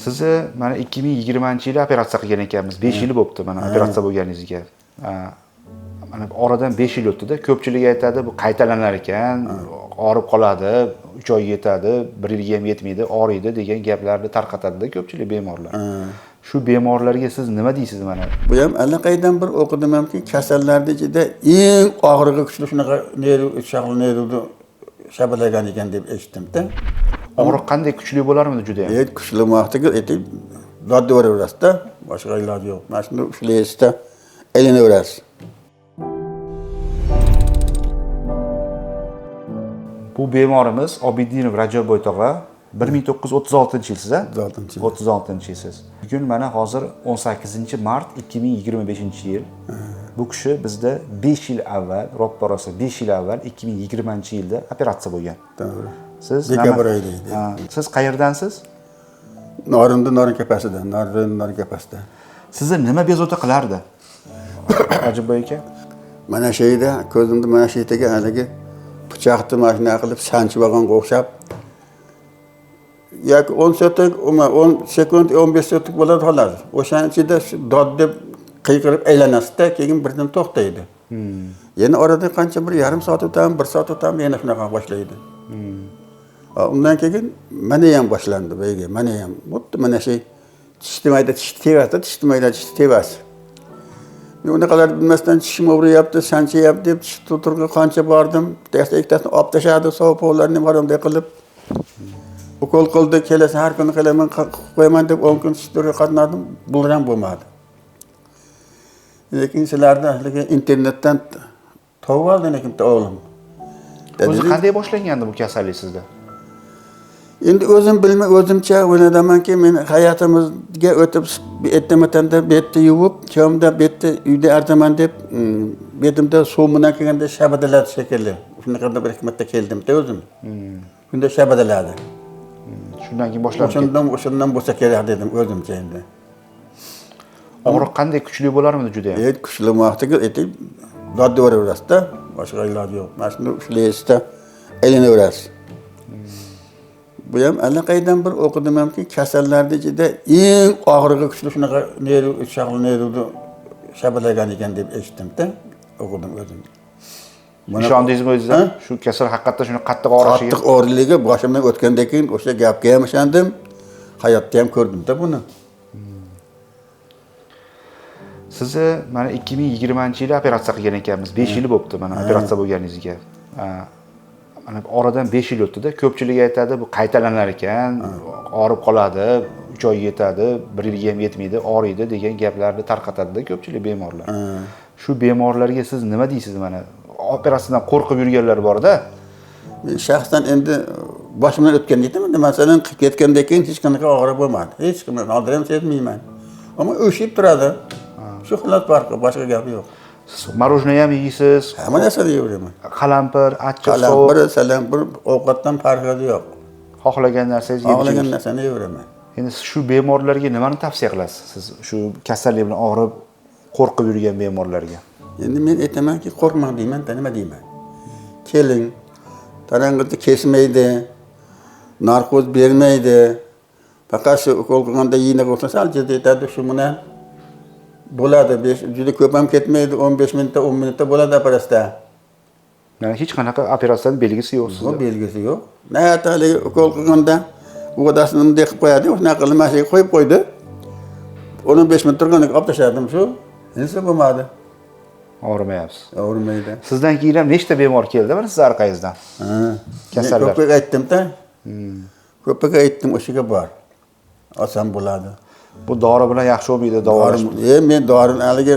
Sizni mana 2020-yilda operatsiya qilgan ekanmiz. 5 yil bo'libdi mana operatsiya bo'lganingizga. Mana oradan 5 yil o'tdi-da. Ko'pchilik aytadi, bu qaytalanar ekan, og'rib qoladi, 3 oyga yetadi, 1 yilga ham yetmaydi, og'riydi degan gaplarni tarqatadi-da ko'pchilik bemorlar. Shu bemorlarga siz nima deysiz mana? Bu ham allaqaydan bir o'qidimki, kasallarda ichida eng og'rig'i kuchli shunaqa nervni shabalagan ekan deb eshitdim-da. Og'riq qanday kuchli bo'larmidi juda ham? Kuchli vaqtiga dodda o'raverasiz-da, boshqa iloji yo'q. Mana shuni ushlaysiz-da, aylanaverasiz. Bu bemorimiz Obiddinov Rajabboy tog'a 1936-yilsiz-a? 36-yilsiz. Bugun mana hozir 18-mart 2025-yil. Bu kishi bizda 5 yil avval, ro'pparosa 5 yil avval 2020-yilda operatsiya bo'lgan. To'g'ri. Siz dekabr oyida edi. Siz qayerdansiz? Norin kapasidan, Norin kapasidan. Sizni nima bezovta qilardi? Rajabboy aka? Mana shu yerda ko'zimda mana shu yerga haligi pichoqni mashina qilib sanchib olganga o'xshab yoki 10 sotik, 10 sekund, 15 sotik bo'ladi xolos. O'shaning ichida dod deb qiyqirib aylanasizda, keyin birdan to'xtaydi. Yana orada qancha bir yarim soat o'tami, 1 soat o'tami yana shunaqa boshlaydi. Undan keyin mana ham boshlandi bo'yiga, mana ham. Xuddi mana shu tish tevasi. Men unaqalar bilmasdan tishim o'g'riyapti, sanchyapti deb tish tuturga qancha bordim. Ikktasini olib tashladi, sovuqlarni maramday qilib. Ukol qildi, kelasi har kuni qilaman, qo'yaman deb 10 kun tuturga qatnadim, bular ham bo'lmadi. Lekin sizlarda internetdan topib oldim ekan o'g'lim. O'zi qanday boshlangandi bu kasallik sizda? Endi o'zim bilmay, o'zimcha o'yladamanki, men hayotimizga o'tib etdamatanda betni yuvib, chomda betni uyda artaman deb, betimda suv bilan kelganda shabadaladi shekilli. Shunaqa bir hikmatda keldim-da o'zim. Shunda shabadaladi. Shundan keyin boshlandi. O'shandan bo'lsa kerak dedim o'zimcha endi. Og'riq qanday kuchli bo'larmidi juda ham? Kuchli vaqtiga dodda o'raverasiz-da, boshqa iloji yo'q. Mana shuni ushlaysiz-da, aylanaverasiz. Bu ham allaqaydan bir o'qidimki, kasallarda ichida eng og'rig'i kuchli shunaqa nervni shabalagan ekan deb eshitdim-da, o'qidim o'zim. Ishondingizmi o'zingizga? Shu kasal haqiqatdan shuni qattiq og'rishiga? Qattiq og'irligi boshimdan o'tgandan keyin o'sha gapga ham ishondim, hayotda ham ko'rdim-da buni. Sizni mana 2020-yilda operatsiya qilgan ekanmiz. 5 yil bo'libdi mana operatsiya bo'lganingizga. Mana oradan 5 yil o'tdi-da. Ko'pchilik aytadi, bu qaytalanar ekan, og'rib qoladi, 3 oyga yetadi, 1 yilga ham yetmaydi, og'riydi degan gaplarni tarqatadi-da ko'pchilik bemorlar. Shu bemorlarga siz nima deysiz mana? Operatsiyadan qo'rqib yurganlar bor-da. Men shaxsan endi boshimdan o'tgan deyman, masalan, qilib ketgandan keyin hech qanaqa og'riq bo'lmadi. Hech kim hozir ham sezmayman. Ammo o'shib turadi. Shu xillat farqi, boshqa gap yo'q. Siz marojnoy ham yeysiz? Hamma narsani yeyveraman. Qalampir, achchiq, sovuq, salampir ovqatdan farqi yo'q. Xohlagan narsangizni yeysiz. Xohlagan narsani yeyveraman. Endi siz shu bemorlarga nimani tavsiya qilasiz? Siz shu kasallik bilan og'rib, qo'rqib yurgan bemorlarga. Endi men aytamanki, qo'rqmang deyman, nima deyman? Keling, tarang'itni kesmaydi, narkoz bermaydi. Faqat shu ukol qilganda yina bo'lsa, sal jiddiy aytadi, shu bilan bo'ladi. Juda ko'p ham ketmaydi, 15 minutda, 10 minutda bo'ladi operatsiya. Ya'ni hech qanaqa operatsiyaning belgisi yo'q sizda. Belgisi yo'q. Nayatalik ukol qilganda u odasini bunday qilib qo'yadi, shunaqa qilib mashinaga qo'yib qo'ydi. 15 minut turganiga olib tashladim shu. Hech bo'lmadi. Og'rimayapsiz. Og'rimaydi. Sizdan keyin ham nechta bemor keldi mana siz orqangizdan? Kasallar. Ko'pga aytdim-da. Ko'pga aytdim, o'shaga bor. Oson bo'ladi. Bu dori bilan yaxshi bo'lmaydi, davolash. Men dorini haliga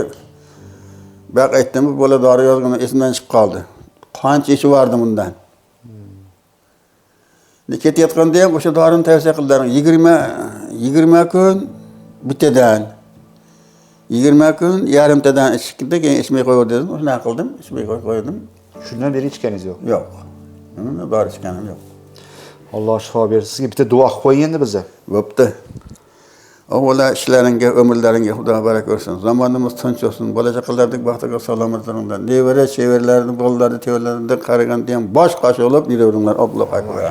baq aytdim, bu bola dori yozgan esimdan chiqib qoldi. Qancha ichib vardim undan. Ketayotganda ham o'sha dorini tavsiya qildilar. 20 kun bittadan. 20 kun yarimtadan ichishda keyin ichmay qo'yib dedim. Shunday qildim, ichmay qo'ydim. Shundan beri ichganingiz yo'q? Yo'q. Dori ichganim yo'q. Alloh shifo bersin. Sizga bitta duo qilib qo'ying endi bizga. Bo'pti. Avvalo ishlaringga, umrlaringga Xudo barak bersin. Zamonimiz tinch bo'lsin. Bola-chaqalarning baxtiga salomatligingdan. Nevara, chevarlarning bolalari, tevalarida qaraganda ham bosh qosh olib yuraveringlar. Alloh akbar.